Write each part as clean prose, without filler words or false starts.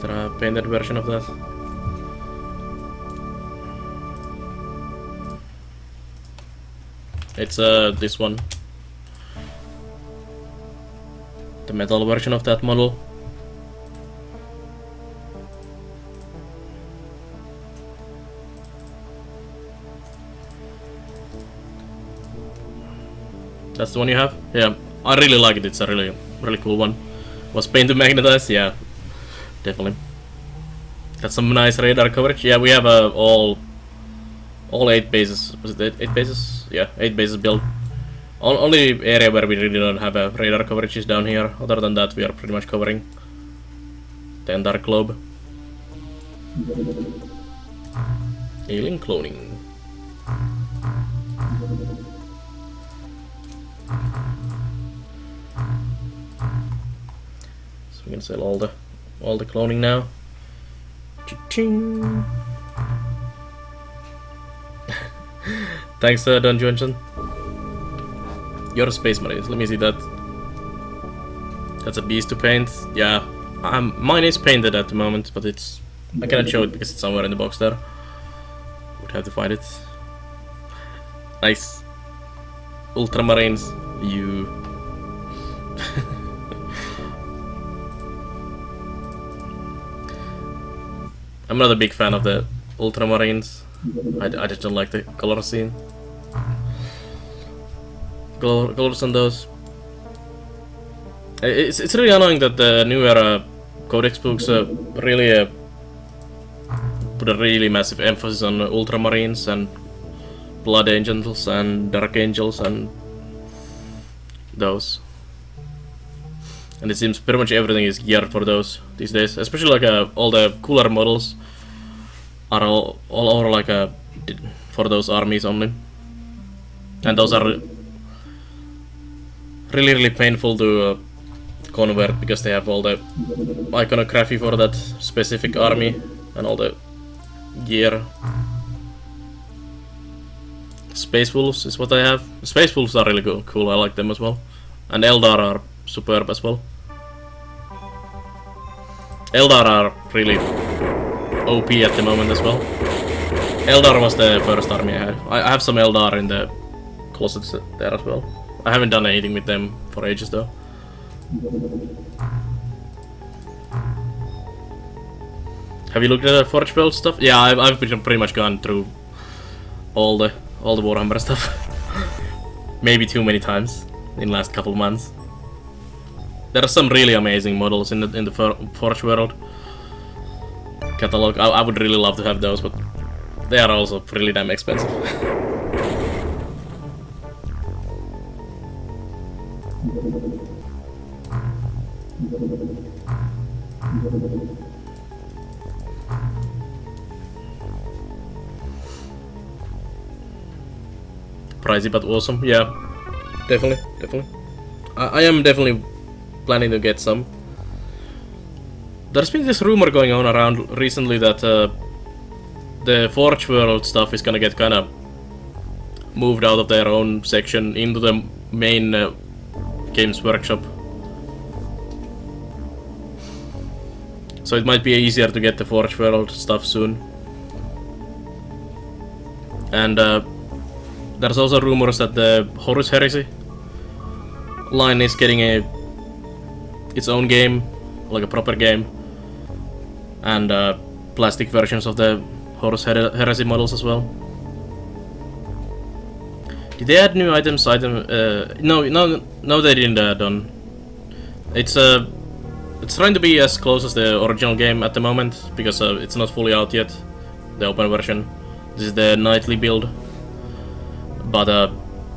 there a painted version of that? It's this one. The metal version of that model. That's the one you have? Yeah, I really like it. It's a really cool one. Was paint to magnetize? Yeah, definitely. Got some nice radar coverage. Yeah, we have all 8 bases. Was it 8 bases? Yeah, 8 bases built. Only area where we really don't have a radar coverage is down here. Other than that, we are pretty much covering the entire globe. Alien cloning. So we can sell all the cloning now. Cha-ching. Thanks, Don Johnson. Your space marines. Let me see that. That's a beast to paint. Yeah, mine is painted at the moment, but I cannot show it because it's somewhere in the box there. Would have to find it. Nice. Ultramarines. You. I'm not a big fan of the Ultramarines. I just don't like the color scene. Colors on those. It's really annoying that the newer Codex books really put a really massive emphasis on Ultramarines and Blood Angels and Dark Angels and those. And it seems pretty much everything is geared for those these days. Especially like all the cooler models are all over like for those armies only. And those are really painful to convert because they have all the iconography for that specific army and all the gear. Space Wolves is what I have. Space Wolves are really cool, I like them as well. And Eldar are superb as well. Eldar are really OP at the moment as well. Eldar was the first army I had. I have some Eldar in the closets there as well. I haven't done anything with them for ages though. Have you looked at the Forge World stuff? Yeah, I've pretty much gone through all the Warhammer stuff. Maybe too many times in the last couple of months. There are some really amazing models in the Forge World catalog. I would really love to have those, but they are also really damn expensive. Pricey but awesome. Yeah, definitely. I am definitely planning to get some. There's been this rumor going on around recently that the Forge World stuff is gonna get kinda moved out of their own section into the main Games Workshop. So it might be easier to get the Forge World stuff soon. And there's also rumors that the Horus Heresy line is getting its own game, like a proper game, and plastic versions of the Horus Heresy models as well. Did they add new items? No, they didn't. Done. It's trying to be as close as the original game at the moment because it's not fully out yet, the open version. This is the nightly build, but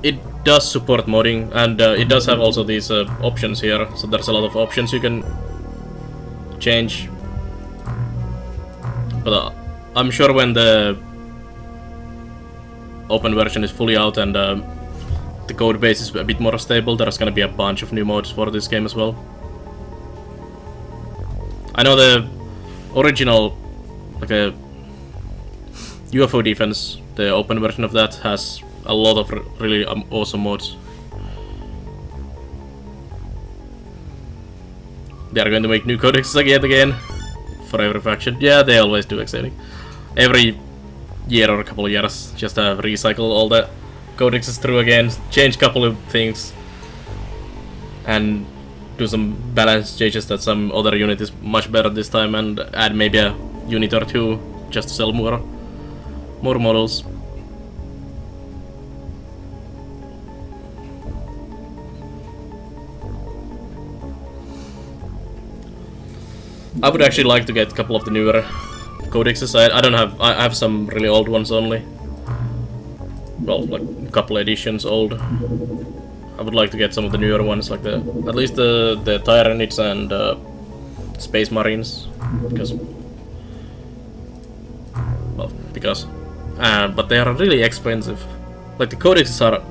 it does support modding, and it does have also these options here. So there's a lot of options you can change. But I'm sure when the open version is fully out and the code base is a bit more stable, there's gonna be a bunch of new mods for this game as well. I know the original, like a UFO defense, the open version of that has a lot of really awesome mods. They are going to make new codexes again. for every faction. Yeah, they always do actually. Every year or a couple of years, just recycle all the codexes through again, change a couple of things, and do some balance changes that some other unit is much better this time, and add maybe a unit or two just to sell more models. I would actually like to get a couple of the newer codexes. I don't have. I have some really old ones only. Well, like a couple editions old. I would like to get some of the newer ones, like at least the Tyranids and Space Marines, but they are really expensive. Like the codexes are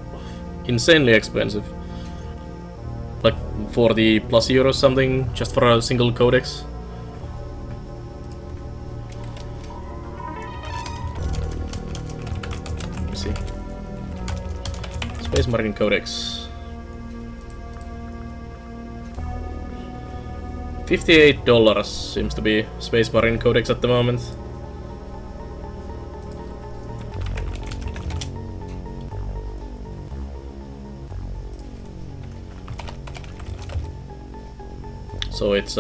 insanely expensive. Like 40 plus euros something just for a single codex. Let's see. Space Marine Codex. $58 seems to be Space Marine Codex at the moment. So it's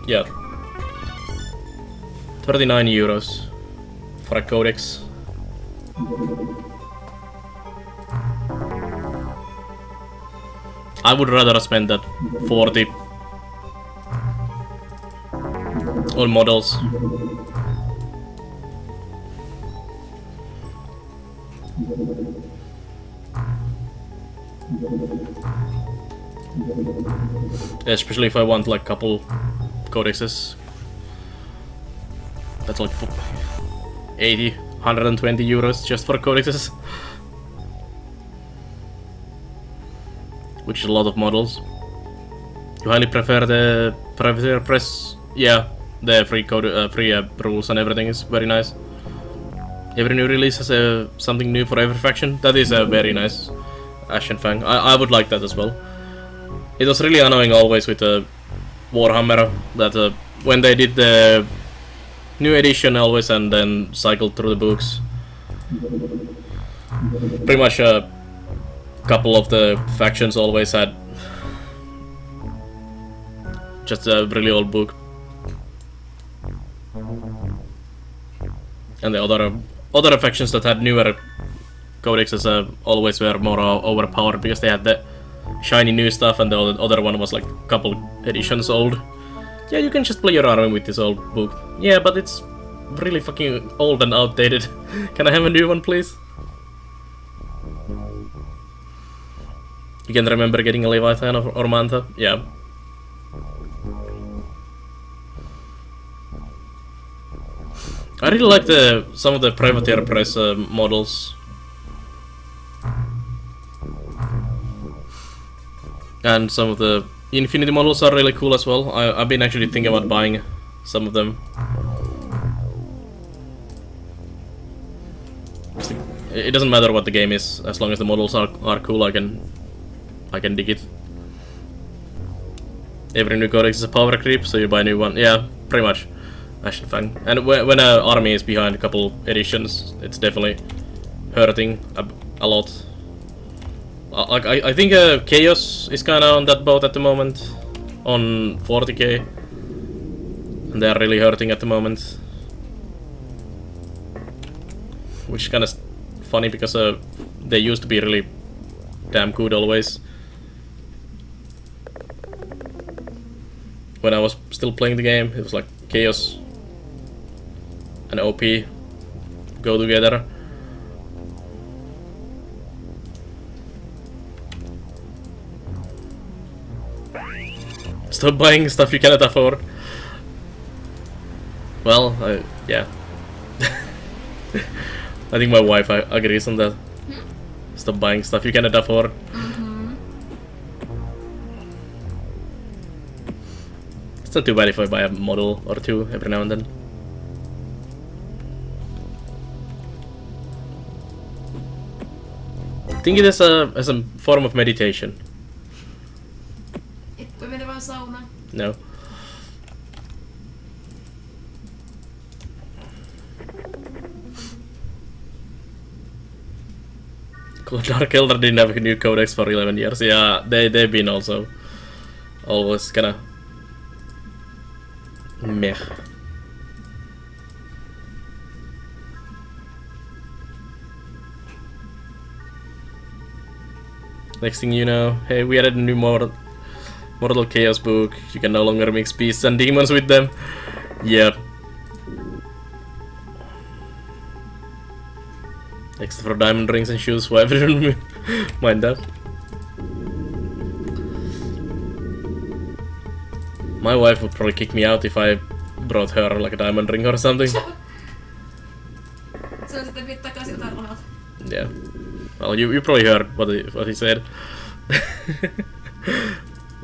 yeah, 39 euros for a codex. I would rather spend that 40 on models. Especially if I want like couple codexes. That's like 80, 120 euros just for codexes. Which is a lot of models. You highly prefer the Privateer Press? Yeah, the free code, free rules and everything is very nice. Every new release has something new for every faction. That is a very nice Ashen Fang. I would like that as well. It was really annoying always with Warhammer that when they did the new edition always and then cycled through the books. Pretty much couple of the factions always had just a really old book, and the other factions that had newer codexes always were more overpowered because they had the shiny new stuff, and the other one was like a couple editions old. Yeah, you can just play your army with this old book. Yeah, but it's really fucking old and outdated. Can I have a new one, please? You can remember getting a Leviathan or Manta? Yeah. I really like some of the Privateer Press models. And some of the Infinity models are really cool as well. I've been actually thinking about buying some of them. It doesn't matter what the game is, as long as the models are cool, I can dig it. Every new codex is a power creep, so you buy a new one. Yeah, pretty much. Ashen Fang. And when an army is behind a couple editions, it's definitely hurting a lot. Like I think Chaos is kinda on that boat at the moment, on 40k, and they are really hurting at the moment. Which is kinda funny because they used to be really damn good always. When I was still playing the game, it was like Chaos and OP go together. Stop buying stuff you cannot afford. Well, yeah. I think my wife agrees on that. Stop buying stuff you cannot afford. It's not too bad if I buy a model or two every now and then. Think it as a form of meditation. No. Dark Elder didn't have a new codex for 11 years. Yeah, they've been also always kinda meh. Next thing you know, hey, we added a new Mortal Chaos book. You can no longer mix beasts and demons with them. Yep. Except for diamond rings and shoes, why everyone mind that? My wife would probably kick me out if I brought her like a diamond ring or something. Se on sitten viit takaisin jotain rahat. Yeah. Well, you probably heard what he said.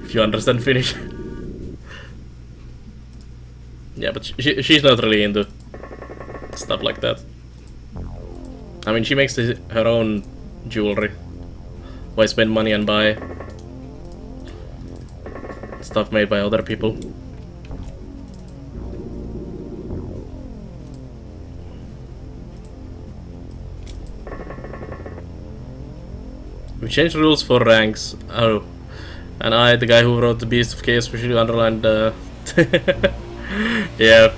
If you understand Finnish. Yeah, but she's not really into stuff like that. I mean, she makes her own jewelry. Why spend money and buy stuff made by other people? We changed rules for ranks. Oh. And I, the guy who wrote the Beast of Chaos, specially underlined Yep.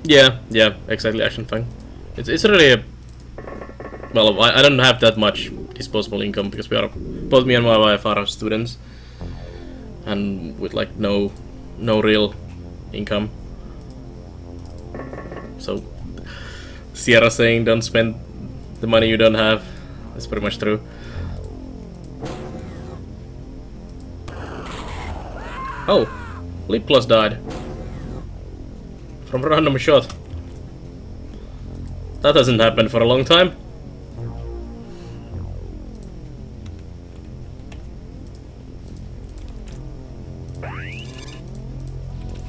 Yeah, exactly, action thing. It's really a... Well, I don't have that much disposable income because both me and my wife are students. And with like no real income. So, Sierra saying don't spend the money you don't have is pretty much true. Oh, Lip Plus died. From a random shot. That hasn't happened for a long time.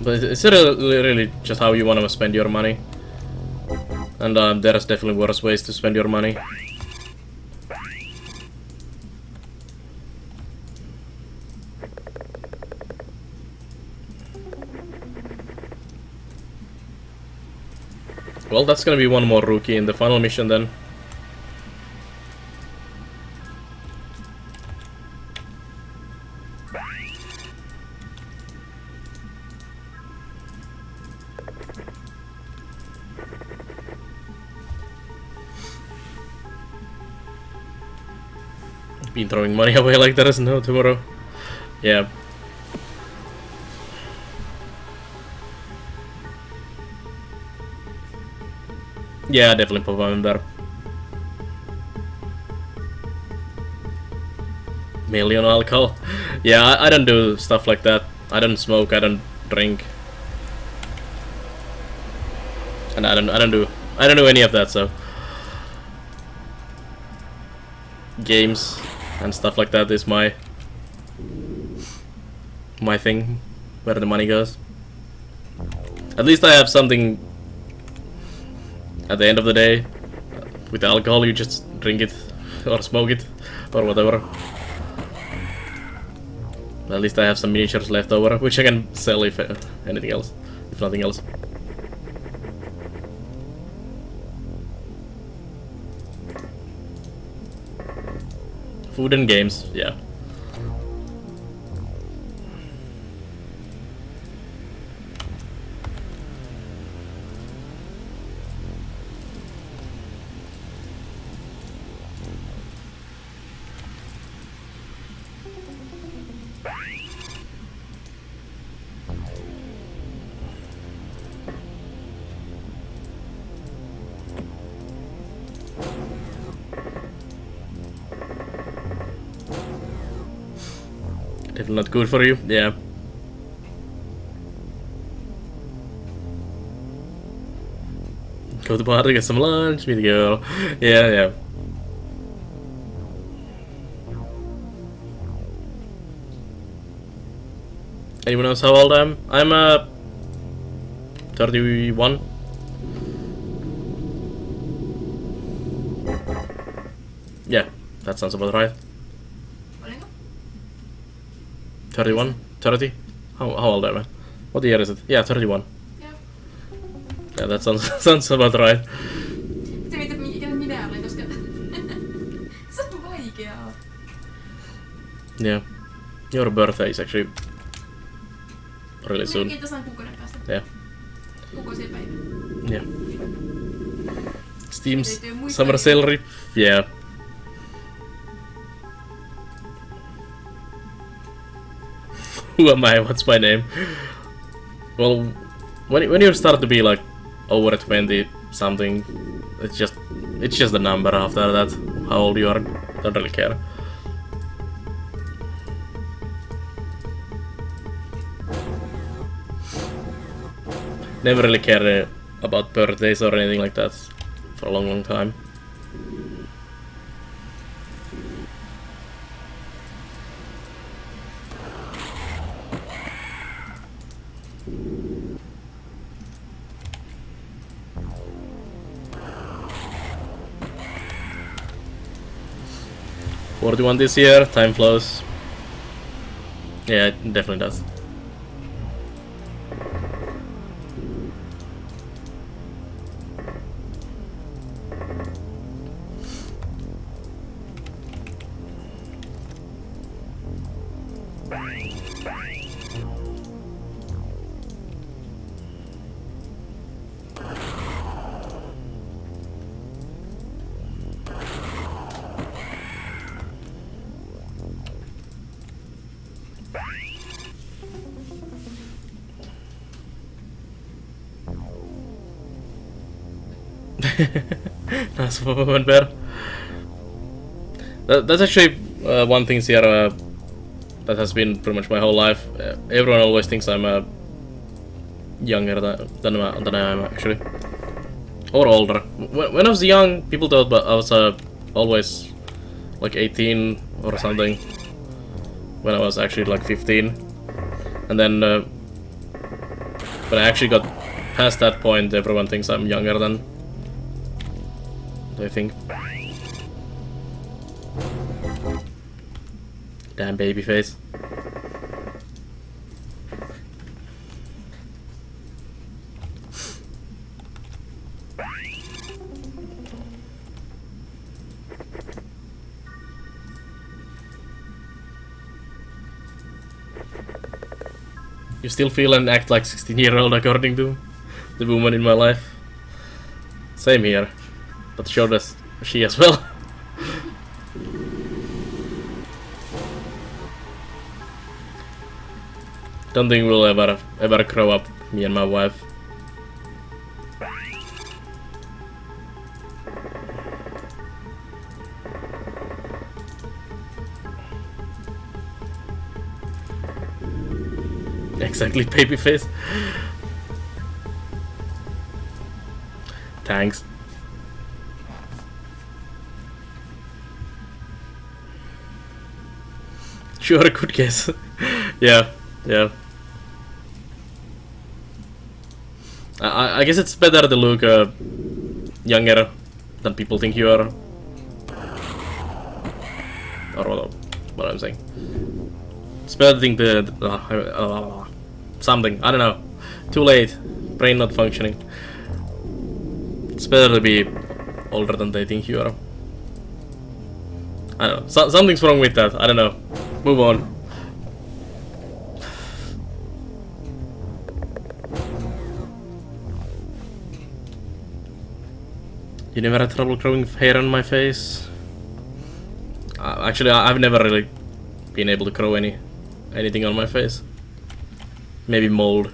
But it's really just how you want to spend your money. And there's definitely worse ways to spend your money. Well, that's gonna be one more rookie in the final mission then. Been throwing money away like there is no tomorrow. Yeah. Yeah, definitely pop on there. Million alcohol. Yeah, I don't do stuff like that. I don't smoke. I don't drink. And I don't do any of that. So games and stuff like that is my thing, where the money goes. At least I have something at the end of the day. With alcohol, you just drink it or smoke it or whatever. At least I have some miniatures left over, which I can sell if anything else, if nothing else. Food and games, yeah. Definitely not good for you, yeah. Go to the bar to get some lunch, meet a girl. Yeah. Anyone else how old I am? I'm 31. Yeah, that sounds about right. Olenko? 31? 30? How old am I? What year is it? Yeah, 31. Joo. Yeah, that sounds sounds about right. Se mitä minä olen, koska se on vaikeaa. Yeah. Your birthday is actually really soon. Melkein tasan kuukauden päästä. Yeah. Kukoisen päivä. Yeah. Steam's Täytyy muistaa summer sale rip. Yeah. Who am I? What's my name? Well, when you start to be like over 20 something, it's just a number after that. How old you are, don't really care. Never really cared about birthdays or anything like that for a long time. $41 this year, time flows. Yeah, it definitely does. Nice one, bear. That's actually one thing here that has been pretty much my whole life. Everyone always thinks I'm younger than I am actually, or older. When I was young, people thought I was always like 18 or something. When I was actually like 15, and then when I actually got past that point, everyone thinks I'm younger than I think. Damn baby face. You still feel and act like 16-year-old according to the woman in my life. Same here. But so does she as well. Don't think we'll ever grow up, me and my wife. Exactly, babyface. Thanks. Sure, good guess. Yeah. I guess it's better to look younger than people think you are. Or what I'm saying. It's better to think something. I don't know. Too late. Brain not functioning. It's better to be older than they think you are. I don't know. Something's wrong with that. I don't know. Move on. You never had trouble growing hair on my face? Actually, I've never really been able to grow anything on my face. Maybe mold.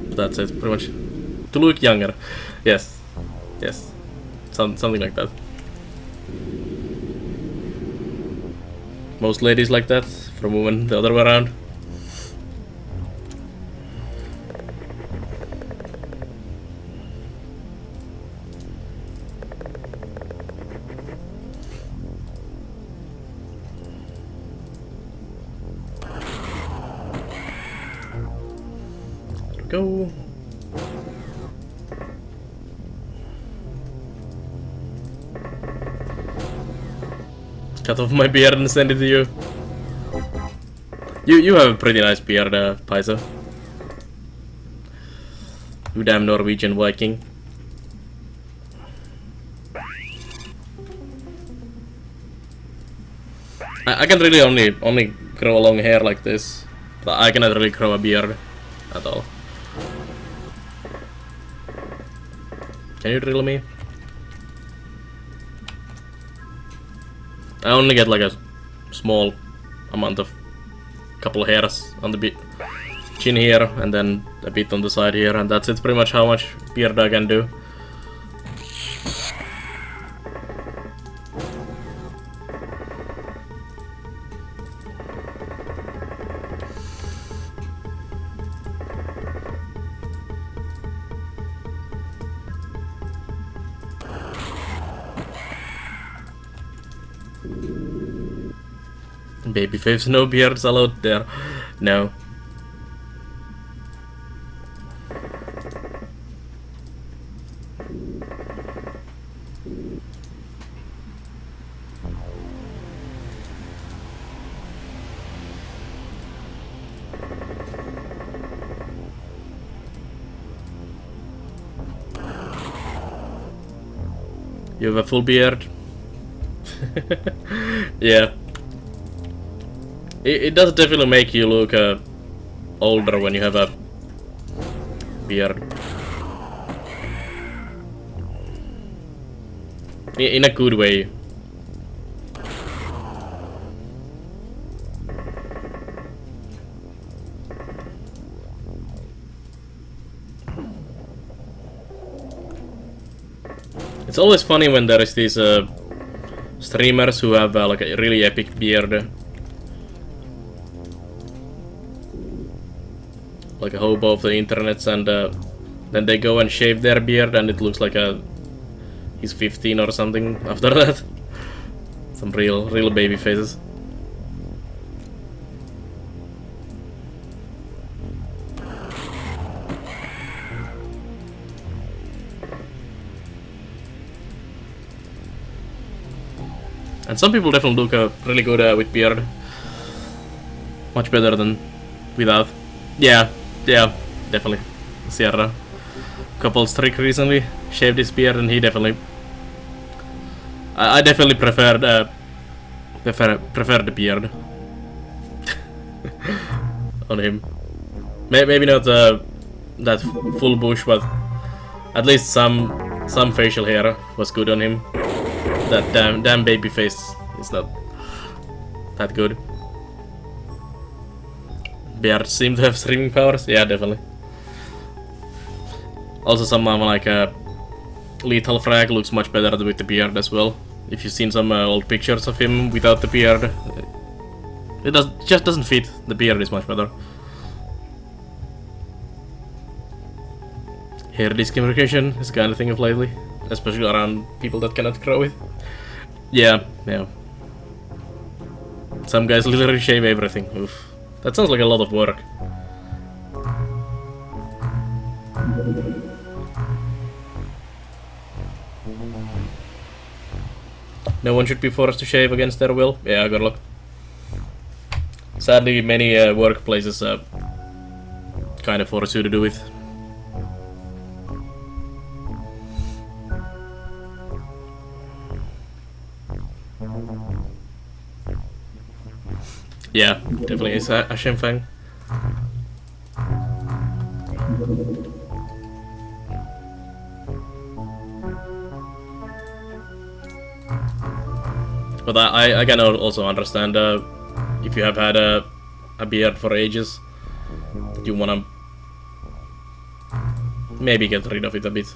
But that's it, pretty much. To look younger. Yes. Something like that. Most ladies like that, from women the other way around. There we go. cut off my beard and send it to you. You have a pretty nice beard, Paizo. You damn Norwegian Viking. I can really only grow long hair like this, but I cannot really grow a beard at all. Can you drill me? I only get like a small amount of couple hairs on the chin here, and then a bit on the side here, and that's it. Pretty much how much beard I can do. Babyface, no beards allowed there. No. You have a full beard. Yeah. It does definitely make you look older when you have a beard. In a good way. It's always funny when there is these streamers who have like a really epic beard. Like a hobo of the internet, and then they go and shave their beard and it looks like he's 15 or something after that. Some real baby faces. And some people definitely look really good with beard. Much better than without. Yeah, definitely. Sierra. Couple streak recently shaved his beard, and he definitely. I definitely prefer the beard on him. Maybe not that full bush, but at least some facial hair was good on him. That damn baby face is not that good. Beards seem to have streaming powers. Yeah, definitely. Also, someone like Lethal Frag looks much better with the beard as well. If you've seen some old pictures of him without the beard, it just doesn't fit. The beard is much better. Hair discrimination is kind of thing of lately, especially around people that cannot grow it. Yeah. Some guys literally shave everything. Oof. That sounds like a lot of work. No one should be forced to shave against their will. Yeah, good luck. Sadly, many workplaces kind of force you to do it. Yeah, definitely is a Shenfeng. But I can also understand if you have had a beard for ages, that you wanna maybe get rid of it a bit.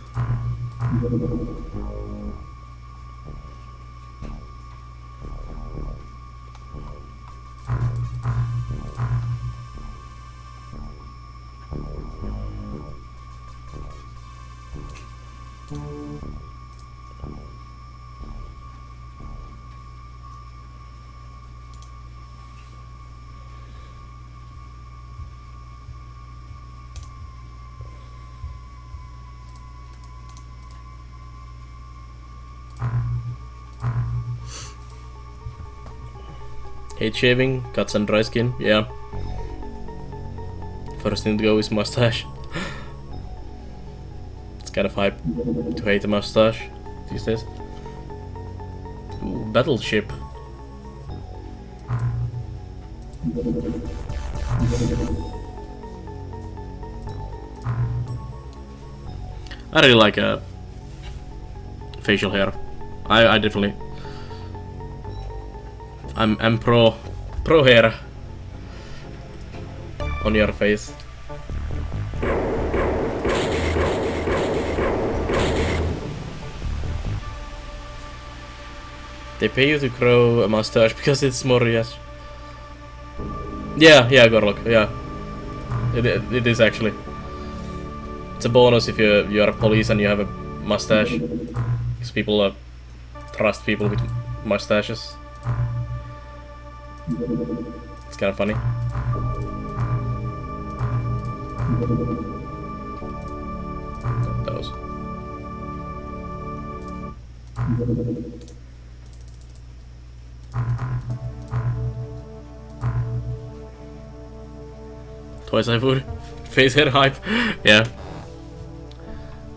Hate shaving, cuts and dry skin, yeah. First thing to go is mustache. It's kind of hype to hate a mustache these days. Ooh, battleship. I really like facial hair. I definitely. I'm pro hair on your face. They pay you to grow a mustache because it's more yes. Yeah, Gorlock, yeah. It is actually. It's a bonus if you're a police and you have a mustache. Because people trust people with mustaches. It's kind of funny. Those. Twice I would. Face hair hype. Yeah.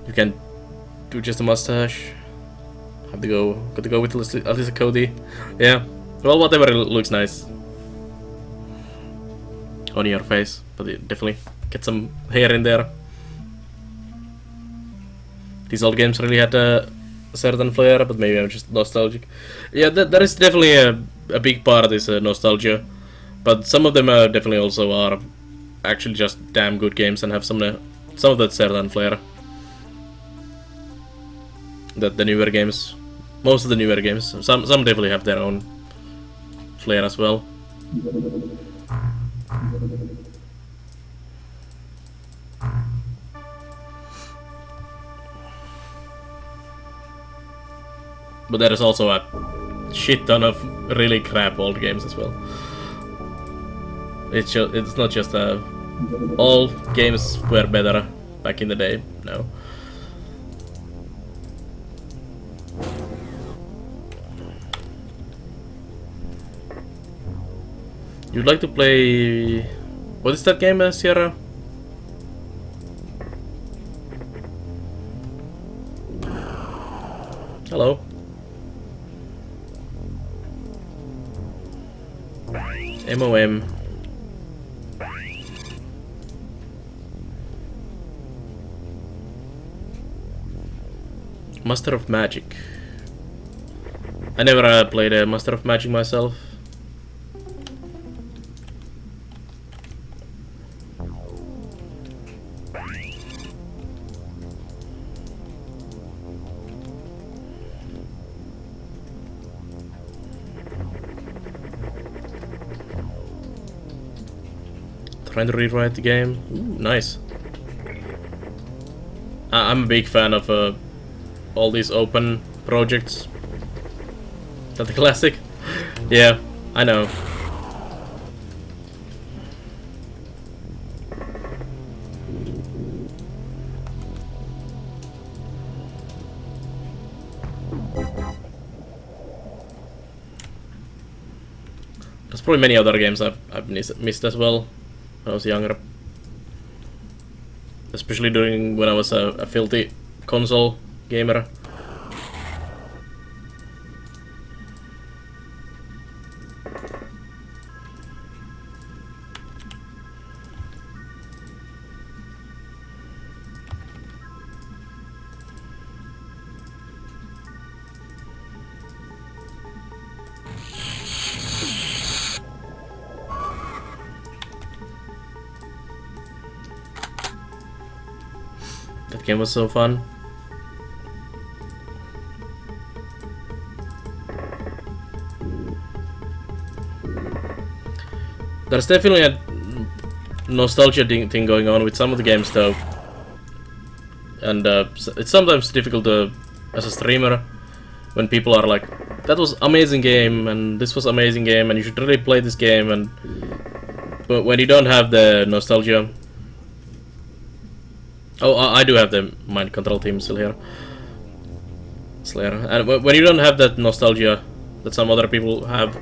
You can do just a mustache. Got to go with at least a Cody. Yeah. Well, whatever looks nice on your face, but definitely get some hair in there. These old games really had a certain flair, but maybe I'm just nostalgic. Yeah, there is definitely a big part is nostalgia, but some of them definitely also are actually just damn good games and have some of that certain flair. That the newer games, most of the newer games, some definitely have their own flair as well. But there is also a shit ton of really crap old games as well. It's not just all games were better back in the day. No. You'd like to play... What is that game, Sierra? Hello. MOM. Master of Magic. I never played a Master of Magic myself. Trying to rewrite the game. Ooh, nice. I'm a big fan of all these open projects. Is that the classic? Yeah, I know. There's probably many other games I've missed as well when I was younger. Especially during when I was a filthy console gamer. That game was so fun. There's definitely a nostalgia thing going on with some of the games though. And it's sometimes difficult as a streamer when people are like, that was amazing game and this was amazing game and you should really play this game, but when you don't have the nostalgia. Oh, I do have the mind control team still here. Slayer. And when you don't have that nostalgia that some other people have,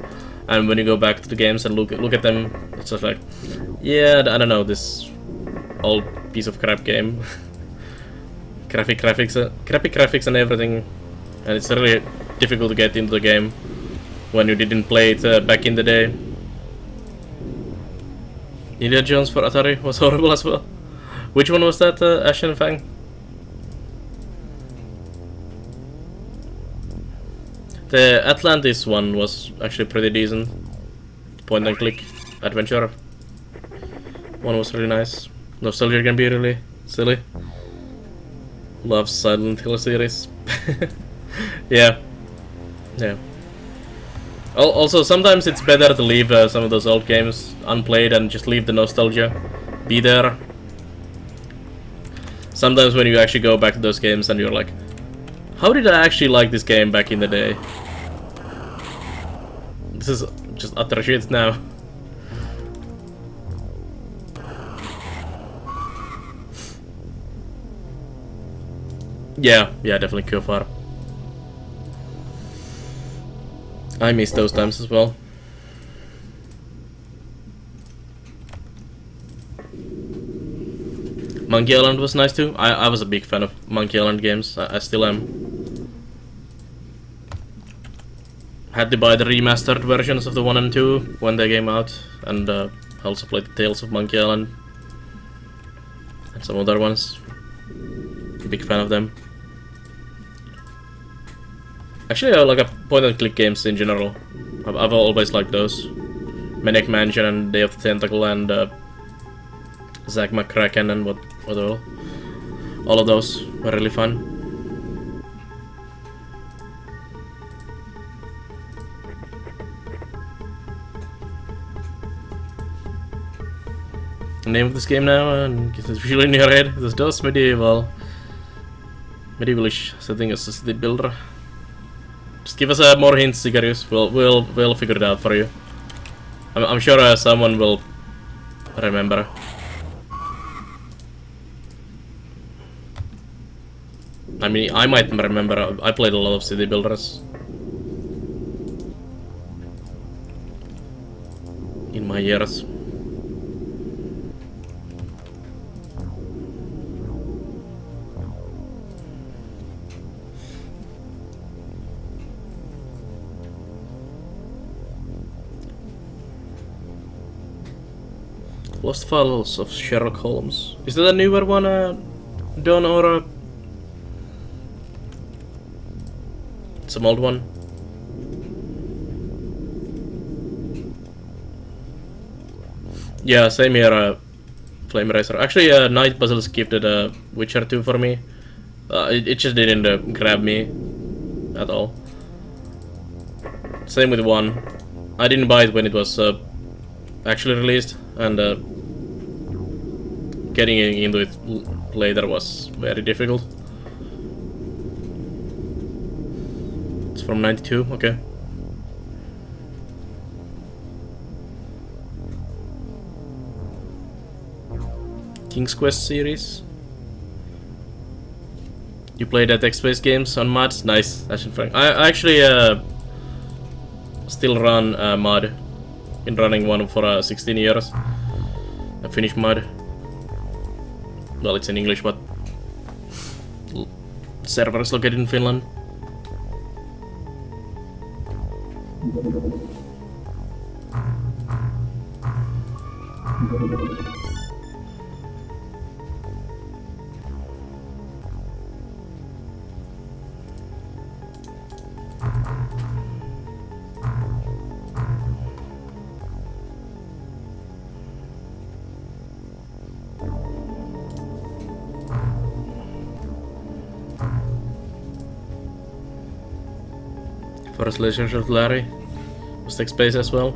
and when you go back to the games and look at them, it's just like, yeah, I don't know, this old piece of crap game. Crappy graphics and everything, and it's really difficult to get into the game when you didn't play it back in the day. Indiana Jones for Atari was horrible as well. Which one was that, Ashen Fang? The Atlantis one was actually pretty decent. Point and click adventure. One was really nice. Nostalgia can be really silly. Love Silent Hill series. Yeah. Also, sometimes it's better to leave some of those old games unplayed and just leave the nostalgia be there. Sometimes when you actually go back to those games and you're like, how did I actually like this game back in the day? This is just utter shit now. Yeah, definitely Kofar. I miss those times as well. Monkey Island was nice too. I was a big fan of Monkey Island games. I still am. Had to buy the remastered versions of the 1 and 2 when they came out, and I also played the Tales of Monkey Island and some other ones. Big fan of them. Actually, I like a point-and-click games in general. I've always liked those. Maniac Mansion and Day of the Tentacle and Zack McCracken and what all of those were really fun. The name of this game now, and get this visual in your head. This does medievalish setting as a city builder. Just give us more hints, Sigarius. We'll figure it out for you. I'm sure someone will remember. I mean, I might remember. I played a lot of city builders in my years. Lost Files of Sherlock Holmes. Is that a newer one, Don, or some old one? Yeah, same here, Flame Racer. Actually, Night Puzzles gifted Witcher 2 for me. It just didn't grab me at all. Same with 1. I didn't buy it when it was actually released, and getting into it later was very difficult. It's from 92, okay. King's Quest series. You play that X-Space games on mods? Nice, Ashen Frank. I actually still run mod. Been running one for 16 years. A Finnish mod. Well, it's in English, but server is located in Finland. Forest Legends of Larry was X-Space as well.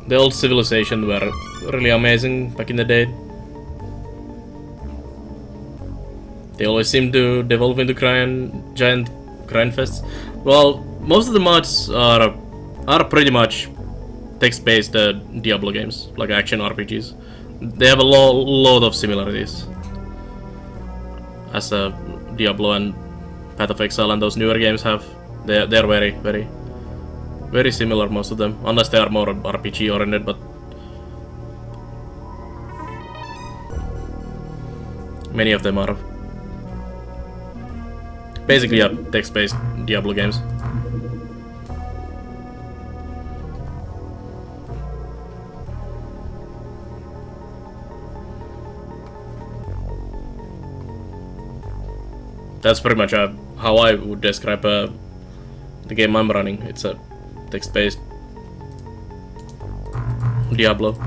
The old Civilization were really amazing back in the day. They always seem to devolve into giant grindfests. Well, most of the mods are pretty much text-based Diablo games, like action RPGs. They have a lot of similarities as Diablo and Path of Exile and those newer games have. They're very similar, most of them, unless they are more RPG oriented, but many of them are basically text-based Diablo games. That's pretty much how I would describe the game I'm running. It's a text-based Diablo.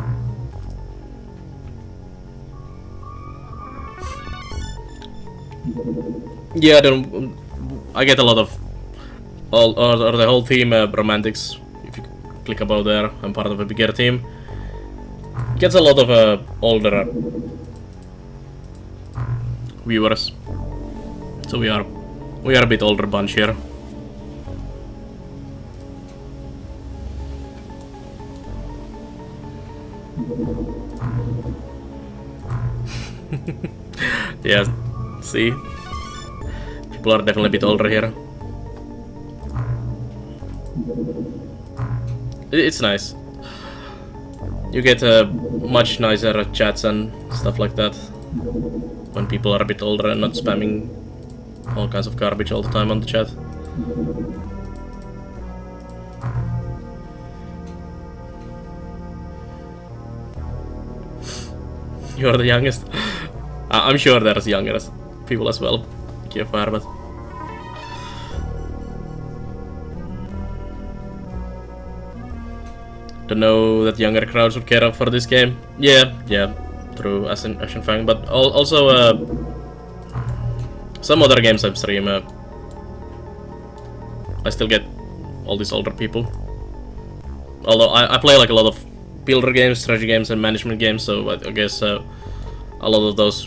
Yeah, I get a lot of or the whole team romantics. If you click about there, I'm part of a bigger team. Gets a lot of older viewers. So we are a bit older bunch here. Yeah, see? People are definitely a bit older here. It's nice. You get much nicer chats and stuff like that when people are a bit older and not spamming all kinds of garbage all the time on the chat. You're the youngest. I'm sure there's younger people as well. Kiefar, but don't know that younger crowds would care for this game. Yeah, true, as in Action Fang, but also some other games I stream, I still get all these older people. Although I play like a lot of builder games, strategy games, and management games, so I guess a lot of those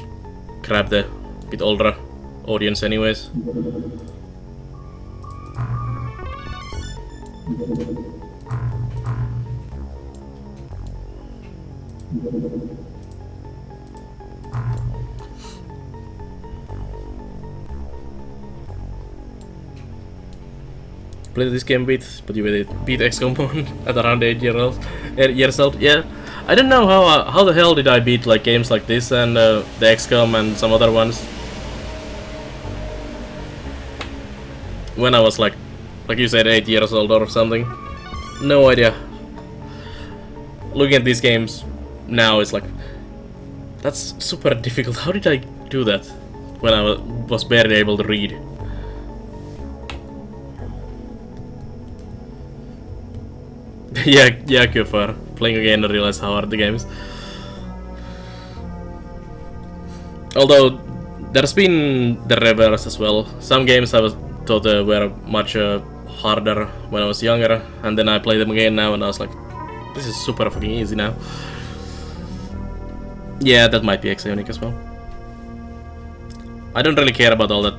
grab the bit older audience anyways. Played this game beat Xcom at around 8 years old. Yeah, I don't know how the hell did I beat like games like this and the Xcom and some other ones when I was like you said 8 years old or something. No idea. Looking at these games now, it's like that's super difficult. How did I do that when I was barely able to read? yeah, Kufar. Playing again, I realized how hard the game is. Although, there's been the reverse as well. Some games I was thought were much harder when I was younger, and then I played them again now, and I was like, this is super fucking easy now. Yeah, that might be Xcom as well. I don't really care about all that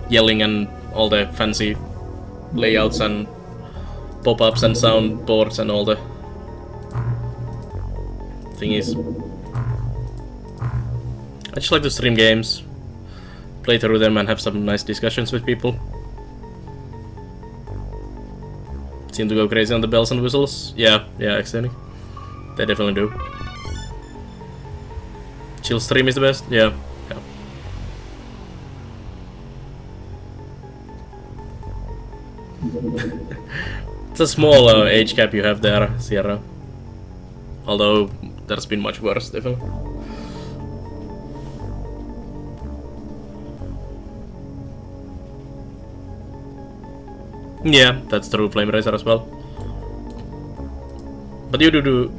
yelling and all the fancy layouts and pop-ups and soundboards and all the thingies. I just like to stream games, play through them and have some nice discussions with people. Seem to go crazy on the bells and whistles. Yeah, Xcom. They definitely do. Chill stream is the best. Yeah. It's a small age gap you have there, Sierra. Although there's been much worse, definitely. Yeah, that's true, Flame Racer as well. But you do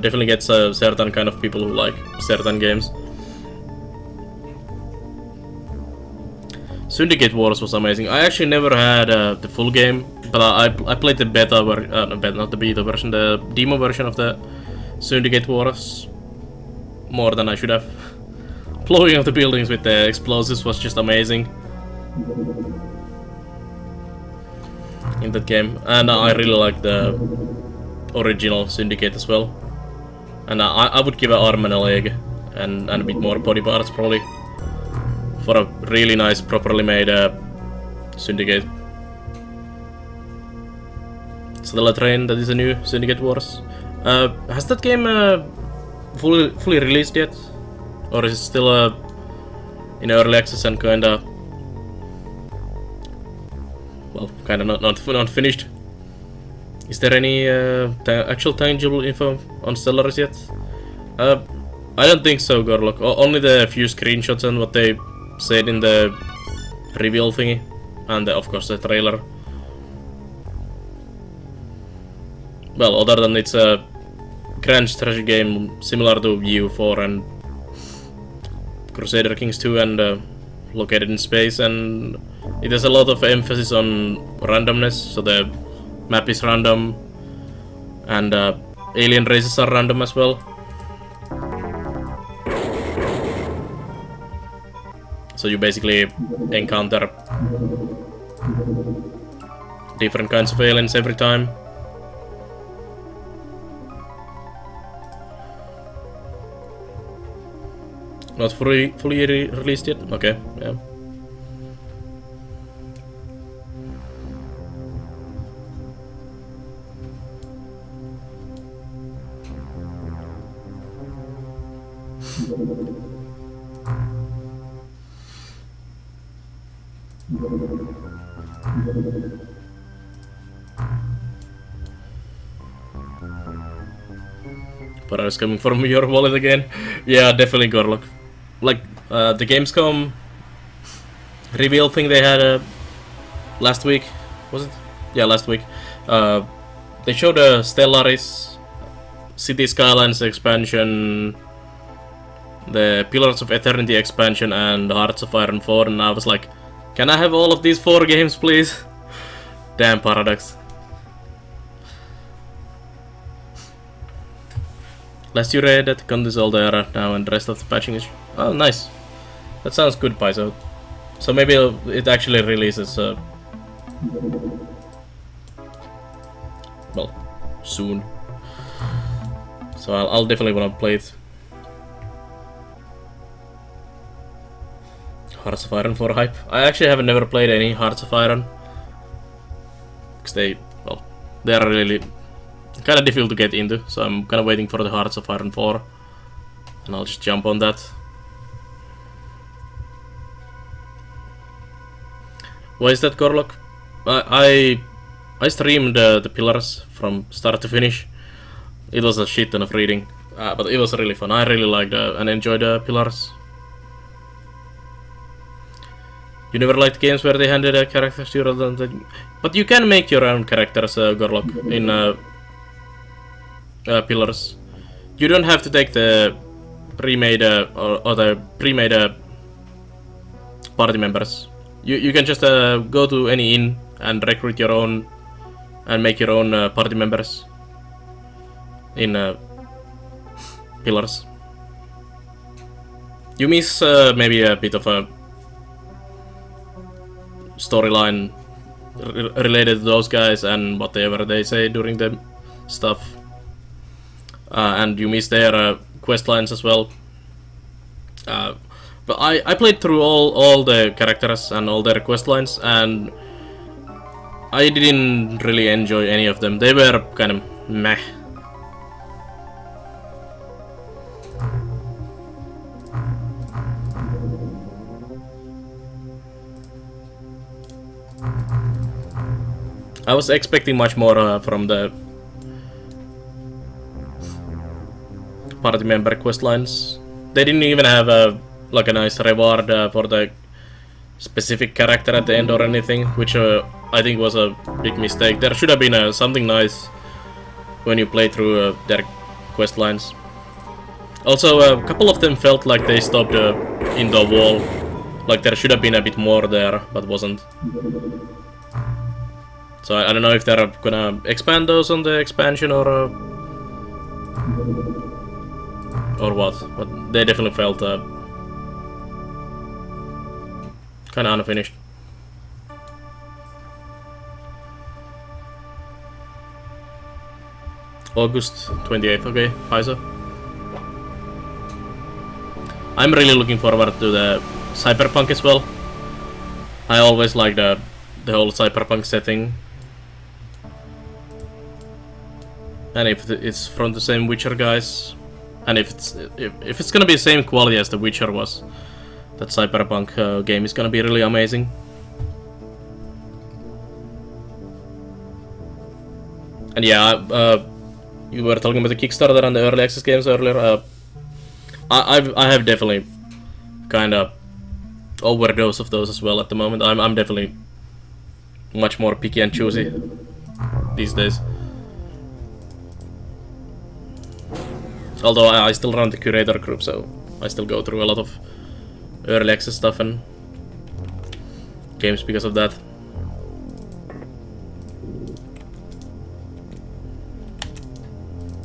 definitely get certain kind of people who like certain games. Syndicate Wars was amazing. I actually never had the full game, but I played the beta not the beta version, the demo version of the Syndicate Wars more than I should have. Blowing up the buildings with the explosives was just amazing in that game, and I really like the original Syndicate as well. And I would give an arm and a leg and a bit more body parts probably for a really nice, properly made Syndicate. Stella Train, that is a new Syndicate Wars. Has that game fully released yet? Or is it still in early access and kinda... well, kinda not finished? Is there any actual tangible info on Stellaris yet? I don't think so, Gorlock. Only the few screenshots and what they said in the reveal thingy. And of course the trailer. Well, other than it's a grand strategy game similar to EU4 and Crusader Kings 2 and located in space, and it has a lot of emphasis on randomness, so the map is random and alien races are random as well. So you basically encounter different kinds of aliens every time. Not fully released yet? Okay, yeah. But I was coming from your wallet again. Yeah, definitely Gorlock. Like the Gamescom reveal thing they had last week, was it? Yeah, last week. They showed a Stellaris, City Skylines expansion, the Pillars of Eternity expansion, and Hearts of Iron 4, and I was like, can I have all of these 4 games, please? Damn Paradox. Last you read that content is all there now and the rest of the patching is... oh, nice. That sounds good, Paizo. So maybe it actually releases... well, soon. So I'll definitely wanna play it. Hearts of Iron 4 hype. I actually have never played any Hearts of Iron. Because they are really kind of difficult to get into, so I'm kind of waiting for the Hearts of Iron 4, and I'll just jump on that. Why is that, Gorlock? I streamed the Pillars from start to finish. It was a shit ton of reading, but it was really fun. I really liked and enjoyed Pillars. You never liked games where they handed characters to you, but you can make your own characters, Gorlock, in Pillars. You don't have to take the pre-made or the pre-made party members. You can just go to any inn and recruit your own and make your own party members in Pillars. You miss maybe a bit of a storyline related to those guys and whatever they say during the stuff. And you miss their quest lines as well. But I played through all the characters and all their quest lines, and I didn't really enjoy any of them. They were kind of meh. I was expecting much more from the party member quest lines. They didn't even have a nice reward for the specific character at the end or anything, which I think was a big mistake. There should have been something nice when you play through their quest lines. Also, a couple of them felt like they stopped in the wall. Like there should have been a bit more there, but wasn't. So I don't know if they're gonna expand those on the expansion or what, but they definitely felt kind of unfinished. August 28th, okay, Paizo. I'm really looking forward to the Cyberpunk as well. I always liked the whole Cyberpunk setting. and if it's from the same Witcher guys, and if it's gonna be the same quality as the Witcher was, that Cyberpunk game is gonna be really amazing. And yeah, you were talking about the Kickstarter and the early access games earlier. I have definitely kind of overdose of those as well at the moment. I'm definitely much more picky and choosy these days. Although I still run the curator group, so I still go through a lot of early access stuff and games because of that.